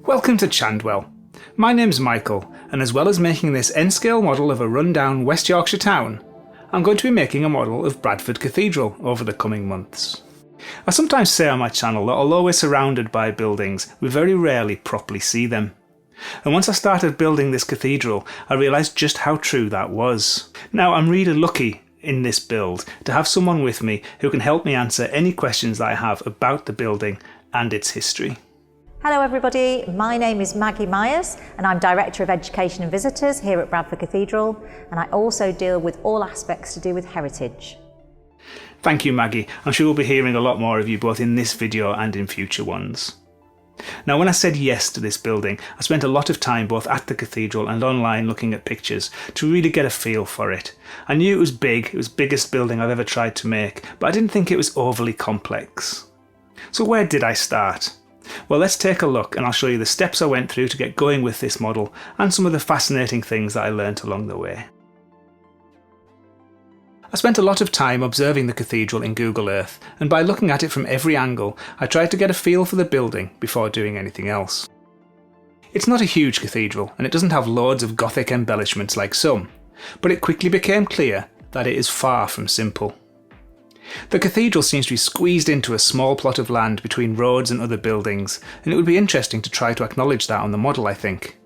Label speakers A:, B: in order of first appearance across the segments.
A: Welcome to Chandwell. My name's Michael, and as well as making this N-scale model of a rundown West Yorkshire town, I'm going to be making a model of Bradford Cathedral over the coming months. I sometimes say on my channel that although we're surrounded by buildings, we very rarely properly see them. And once I started building this cathedral, I realised just how true that was. Now, I'm really lucky in this build to have someone with me who can help me answer any questions that I have about the building and its history.
B: Hello everybody, my name is Maggie Myers and I'm Director of Education and Visitors here at Bradford Cathedral, and I also deal with all aspects to do with heritage.
A: Thank you, Maggie. I'm sure we'll be hearing a lot more of you both in this video and in future ones. Now, when I said yes to this building, I spent a lot of time both at the cathedral and online looking at pictures to really get a feel for it. I knew it was big, it was the biggest building I've ever tried to make, but I didn't think it was overly complex. So where did I start? Well, let's take a look and I'll show you the steps I went through to get going with this model and some of the fascinating things that I learnt along the way. I spent a lot of time observing the cathedral in Google Earth, and by looking at it from every angle, I tried to get a feel for the building before doing anything else. It's not a huge cathedral, and it doesn't have loads of gothic embellishments like some, but it quickly became clear that it is far from simple. The cathedral seems to be squeezed into a small plot of land between roads and other buildings, and it would be interesting to try to acknowledge that on the model, I think.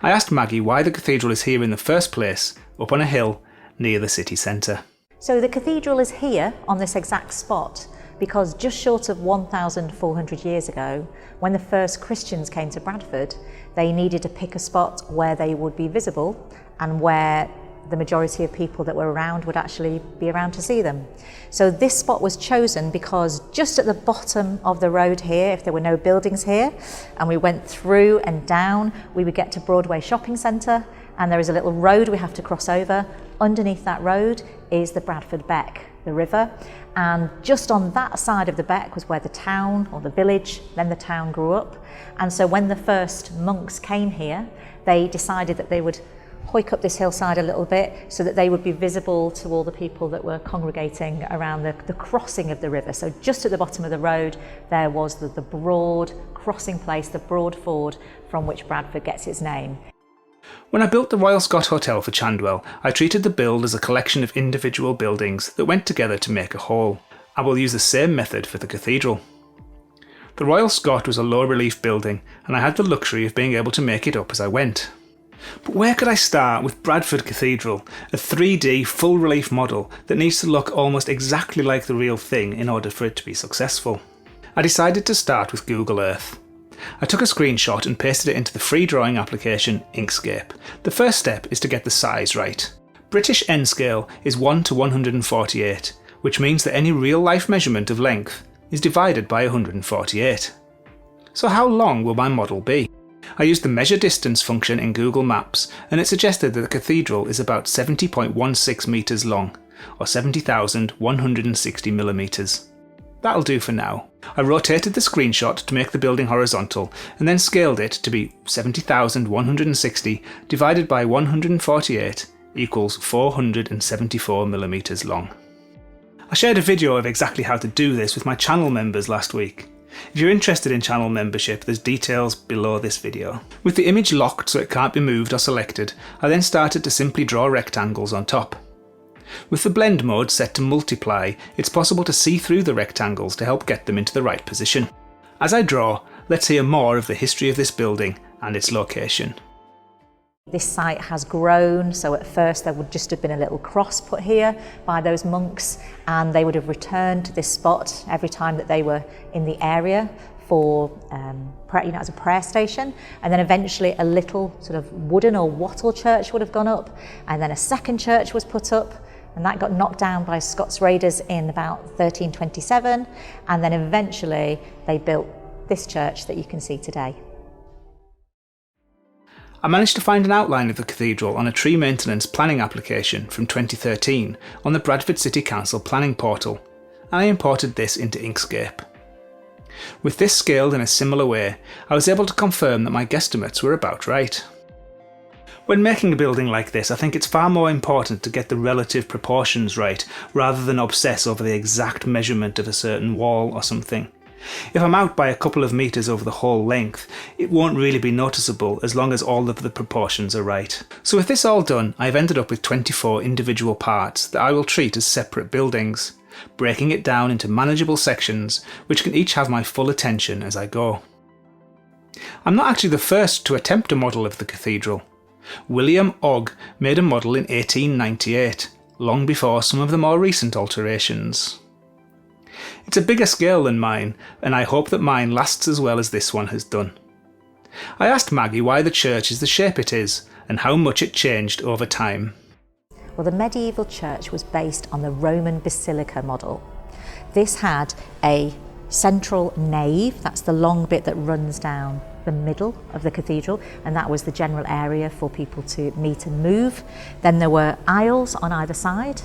A: I asked Maggie why the cathedral is here in the first place, up on a hill, near the city centre.
B: So the cathedral is here on this exact spot because just short of 1,400 years ago, when the first Christians came to Bradford, they needed to pick a spot where they would be visible and where the majority of people that were around would actually be around to see them. So this spot was chosen because just at the bottom of the road here, if there were no buildings here, and we went through and down, we would get to Broadway Shopping Centre, and there is a little road we have to cross over. Underneath that road is the Bradford Beck, the river, and just on that side of the beck was where the town, or the village, then the town grew up. And so when the first monks came here, they decided that they would hoik up this hillside a little bit so that they would be visible to all the people that were congregating around the crossing of the river. So just at the bottom of the road there was the broad crossing place, the broad ford from which Bradford gets its name.
A: When I built the Royal Scot Hotel for Chandwell, I treated the build as a collection of individual buildings that went together to make a whole. I will use the same method for the cathedral. The Royal Scot was a low relief building, and I had the luxury of being able to make it up as I went. But where could I start with Bradford Cathedral, a 3D full relief model that needs to look almost exactly like the real thing in order for it to be successful? I decided to start with Google Earth. I took a screenshot and pasted it into the free drawing application Inkscape. The first step is to get the size right. British N-scale is 1 to 148, which means that any real life measurement of length is divided by 148. So how long will my model be? I used the measure distance function in Google Maps, and it suggested that the cathedral is about 70.16 metres long, or 70,160 millimetres. That'll do for now. I rotated the screenshot to make the building horizontal, and then scaled it to be 70,160 divided by 148 equals 474 millimetres long. I shared a video of exactly how to do this with my channel members last week. If you're interested in channel membership, there's details below this video. With the image locked so it can't be moved or selected, I then started to simply draw rectangles on top. With the blend mode set to multiply, it's possible to see through the rectangles to help get them into the right position. As I draw, let's hear more of the history of this building and its location.
B: This site has grown, so at first there would just have been a little cross put here by those monks, and they would have returned to this spot every time that they were in the area for as a prayer station, and then eventually a little sort of wooden or wattle church would have gone up, and then a second church was put up, and that got knocked down by Scots raiders in about 1327, and then eventually they built this church that you can see today.
A: I managed to find an outline of the cathedral on a tree maintenance planning application from 2013 on the Bradford City Council planning portal, and I imported this into Inkscape. With this scaled in a similar way, I was able to confirm that my guesstimates were about right. When making a building like this, I think it's far more important to get the relative proportions right, rather than obsess over the exact measurement of a certain wall or something. If I'm out by a couple of metres over the whole length, it won't really be noticeable as long as all of the proportions are right. So with this all done, I've ended up with 24 individual parts that I will treat as separate buildings, breaking it down into manageable sections which can each have my full attention as I go. I'm not actually the first to attempt a model of the cathedral. William Ogg made a model in 1898, long before some of the more recent alterations. It's a bigger scale than mine, and I hope that mine lasts as well as this one has done. I asked Maggie why the church is the shape it is, and how much it changed over time.
B: Well, the medieval church was based on the Roman basilica model. This had a central nave, that's the long bit that runs down the middle of the cathedral, and that was the general area for people to meet and move. Then there were aisles on either side,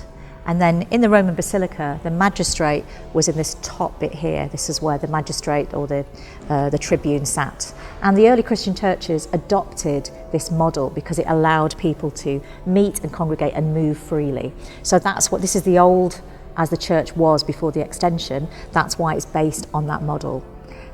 B: and then in the Roman basilica the magistrate was in this top bit here. This is where the magistrate or the tribune sat, and the early Christian churches adopted this model because it allowed people to meet and congregate and move freely. So that's what this is, the old as the church was before the extension. That's why it's based on that model.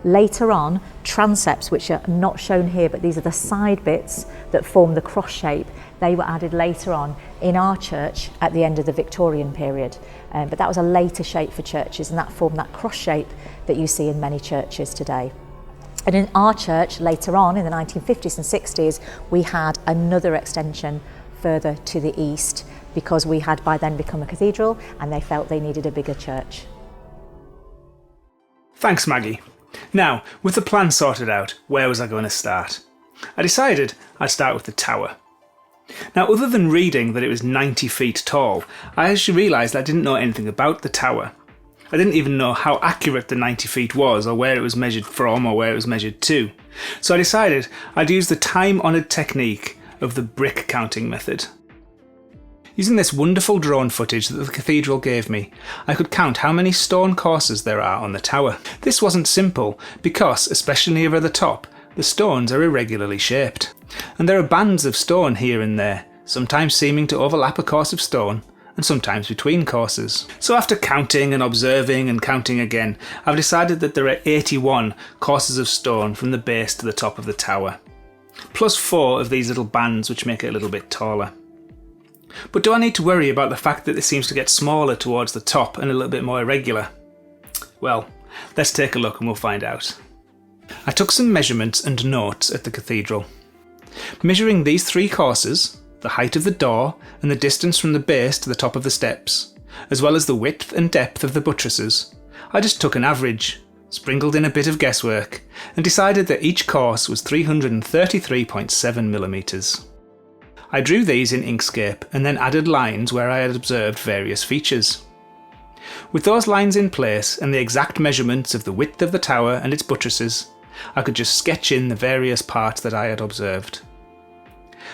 B: Later on, transepts, which are not shown here, but these are the side bits that form the cross shape, they were added later on in our church at the end of the Victorian period. But that was a later shape for churches, and that formed that cross shape that you see in many churches today. And in our church later on in the 1950s and 60s, we had another extension further to the east, because we had by then become a cathedral and they felt they needed a bigger church.
A: Thanks, Maggie. Now, with the plan sorted out, where was I going to start? I decided I'd start with the tower. Now, other than reading that it was 90 feet tall, I actually realised I didn't know anything about the tower. I didn't even know how accurate the 90 feet was, or where it was measured from, or where it was measured to. So I decided I'd use the time-honoured technique of the brick counting method. Using this wonderful drone footage that the cathedral gave me, I could count how many stone courses there are on the tower. This wasn't simple because, especially near the top, the stones are irregularly shaped. And there are bands of stone here and there, sometimes seeming to overlap a course of stone, and sometimes between courses. So after counting and observing and counting again, I've decided that there are 81 courses of stone from the base to the top of the tower, plus 4 of these little bands which make it a little bit taller. But do I need to worry about the fact that it seems to get smaller towards the top and a little bit more irregular? Well, let's take a look and we'll find out. I took some measurements and notes at the cathedral. Measuring these 3 courses, the height of the door and the distance from the base to the top of the steps, as well as the width and depth of the buttresses, I just took an average, sprinkled in a bit of guesswork, and decided that each course was 333.7 millimetres. I drew these in Inkscape and then added lines where I had observed various features. With those lines in place and the exact measurements of the width of the tower and its buttresses, I could just sketch in the various parts that I had observed.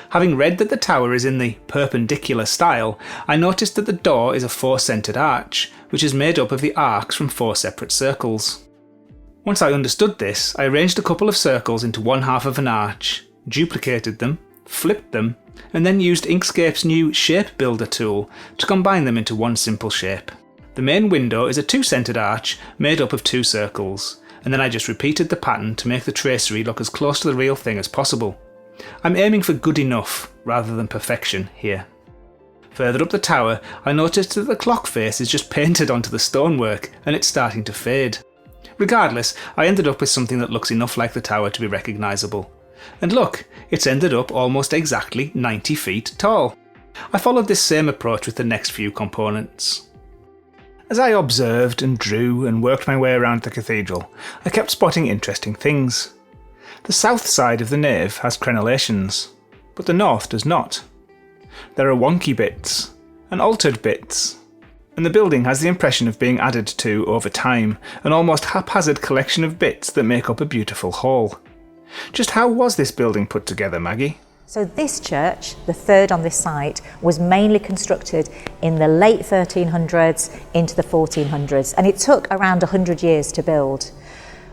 A: Having read that the tower is in the perpendicular style, I noticed that the door is a 4-centred arch, which is made up of the arcs from 4 separate circles. Once I understood this, I arranged a couple of circles into one half of an arch, duplicated them, flipped them, and then used Inkscape's new Shape Builder tool to combine them into one simple shape. The main window is a 2-centred arch made up of 2 circles, and then I just repeated the pattern to make the tracery look as close to the real thing as possible. I'm aiming for good enough rather than perfection here. Further up the tower, I noticed that the clock face is just painted onto the stonework and it's starting to fade. Regardless, I ended up with something that looks enough like the tower to be recognisable. And look, it's ended up almost exactly 90 feet tall. I followed this same approach with the next few components. As I observed and drew and worked my way around the cathedral, I kept spotting interesting things. The south side of the nave has crenellations, but the north does not. There are wonky bits, and altered bits, and the building has the impression of being added to over time, an almost haphazard collection of bits that make up a beautiful whole. Just how was this building put together, Maggie?
B: So this church, the third on this site, was mainly constructed in the late 1300s into the 1400s, and it took around 100 years to build.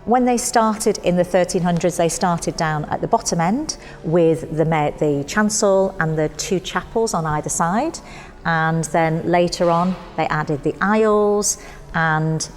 B: When they started in the 1300s, they started down at the bottom end with the chancel and the 2 chapels on either side, and then later on they added the aisles and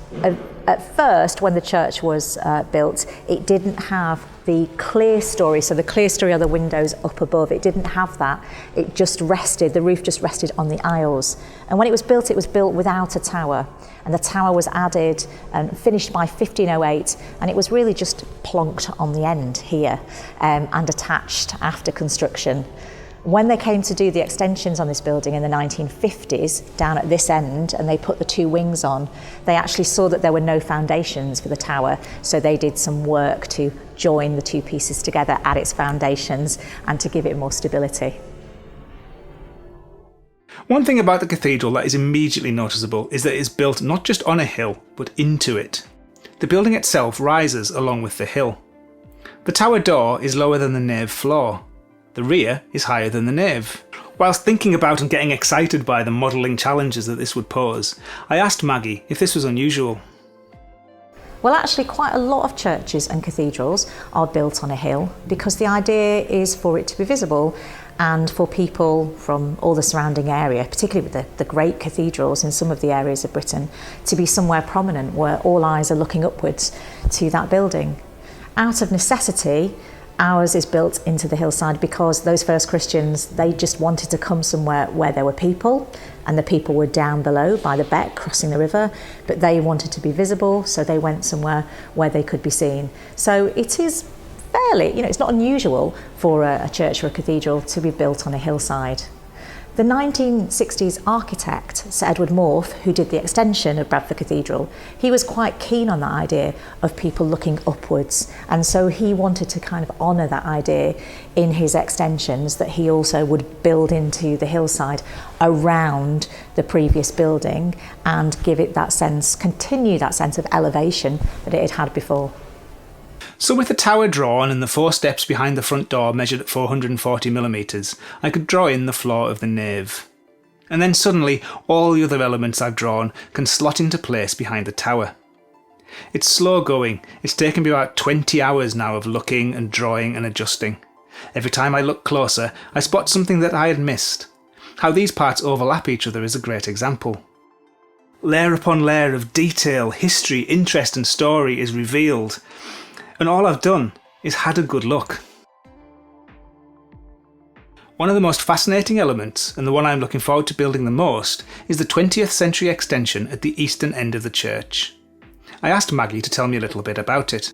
B: At first, when the church was built, it didn't have the clear story, so the clear story are the windows up above. It didn't have that. It just rested, the roof just rested on the aisles. And when it was built without a tower. And the tower was added and finished by 1508, and it was really just plonked on the end here and attached after construction. When they came to do the extensions on this building in the 1950s, down at this end, and they put the two wings on, they actually saw that there were no foundations for the tower, so they did some work to join the two pieces together at its foundations and to give it more stability.
A: One thing about the cathedral that is immediately noticeable is that it is built not just on a hill, but into it. The building itself rises along with the hill. The tower door is lower than the nave floor. The rear is higher than the nave. Whilst thinking about and getting excited by the modelling challenges that this would pose, I asked Maggie if this was unusual.
B: Well, actually, quite a lot of churches and cathedrals are built on a hill because the idea is for it to be visible and for people from all the surrounding area, particularly with the great cathedrals in some of the areas of Britain, to be somewhere prominent where all eyes are looking upwards to that building. Out of necessity, ours is built into the hillside because those first Christians, they just wanted to come somewhere where there were people, and the people were down below by the beck crossing the river, but they wanted to be visible, so they went somewhere where they could be seen. So it is fairly, it's not unusual for a church or a cathedral to be built on a hillside. The 1960s architect, Sir Edward Morph, who did the extension of Bradford Cathedral, he was quite keen on that idea of people looking upwards, and so he wanted to kind of honour that idea in his extensions, that he also would build into the hillside around the previous building and give it that sense, continue that sense of elevation that it had had before.
A: So with the tower drawn and the 4 steps behind the front door measured at 440mm, I could draw in the floor of the nave. And then suddenly all the other elements I've drawn can slot into place behind the tower. It's slow going. It's taken me about 20 hours now of looking and drawing and adjusting. Every time I look closer, I spot something that I had missed. How these parts overlap each other is a great example. Layer upon layer of detail, history, interest and story is revealed. And all I've done is had a good look. One of the most fascinating elements, and the one I'm looking forward to building the most, is the 20th century extension at the eastern end of the church. I asked Maggie to tell me a little bit about it.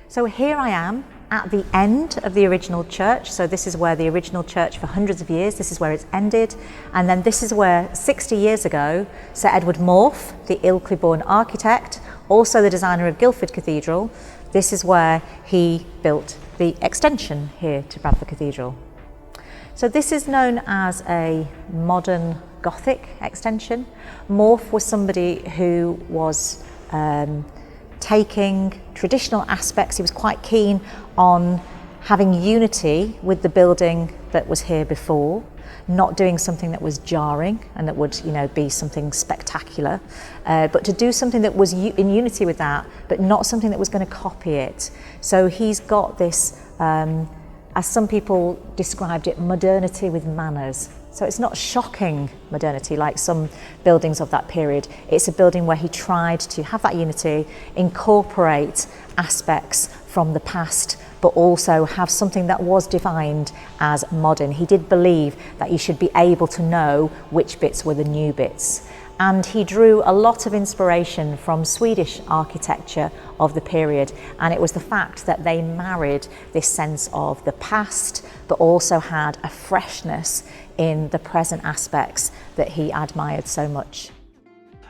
B: So here I am at the end of the original church. So this is where the original church for hundreds of years, this is where it's ended. And then this is where 60 years ago, Sir Edward Morph, the Ilkley-born architect, also the designer of Guildford Cathedral, this is where he built the extension here to Bradford Cathedral. So this is known as a modern gothic extension. Morph was somebody who was taking traditional aspects. He was quite keen on having unity with the building that was here before, not doing something that was jarring and that would, be something spectacular, but to do something that was in unity with that, but not something that was going to copy it. So he's got this, as some people described it, modernity with manners. So it's not shocking modernity like some buildings of that period. It's a building where he tried to have that unity, incorporate aspects from the past, but also have something that was defined as modern. He did believe that you should be able to know which bits were the new bits. And he drew a lot of inspiration from Swedish architecture of the period, and it was the fact that they married this sense of the past, but also had a freshness in the present aspects that he admired so much.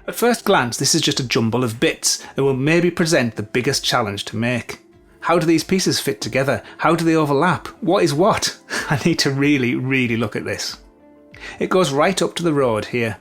A: At first glance, this is just a jumble of bits and will maybe present the biggest challenge to make. How do these pieces fit together? How do they overlap? What is what? I need to really look at this. It goes right up to the road here.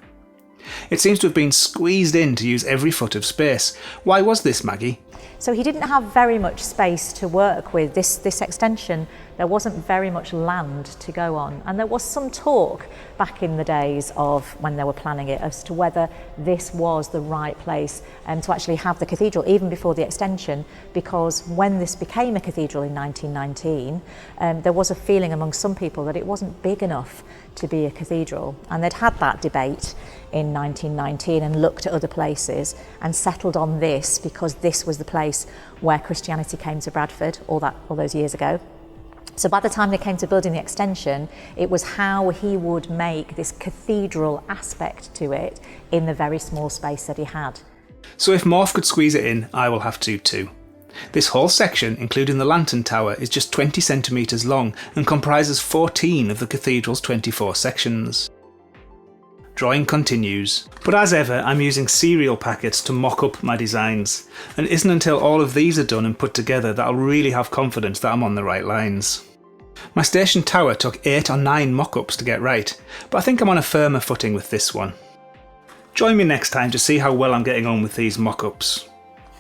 A: It seems to have been squeezed in to use every foot of space. Why was this, Maggie?
B: So he didn't have very much space to work with. This extension, there wasn't very much land to go on. And there was some talk back in the days of when they were planning it as to whether this was the right place to actually have the cathedral, even before the extension, because when this became a cathedral in 1919, there was a feeling among some people that it wasn't big enough to be a cathedral. And they'd had that debate in 1919 and looked at other places and settled on this because this was the place where Christianity came to Bradford all those years ago. So by the time they came to building the extension, it was how he would make this cathedral aspect to it in the very small space that he had.
A: So if Morph could squeeze it in, I will have to too. This whole section, including the lantern tower, is just 20 centimetres long and comprises 14 of the cathedral's 24 sections. Drawing continues, but as ever I'm using serial packets to mock up my designs, and it isn't until all of these are done and put together that I'll really have confidence that I'm on the right lines. My station tower took 8 or 9 mock-ups to get right, but I think I'm on a firmer footing with this one. Join me next time to see how well I'm getting on with these mock-ups.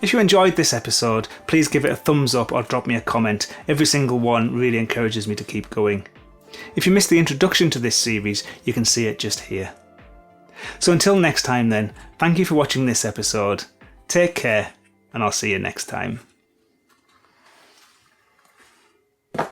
A: If you enjoyed this episode, please give it a thumbs up or drop me a comment. Every single one really encourages me to keep going. If you missed the introduction to this series, you can see it just here. So until next time then, thank you for watching this episode, take care, and I'll see you next time.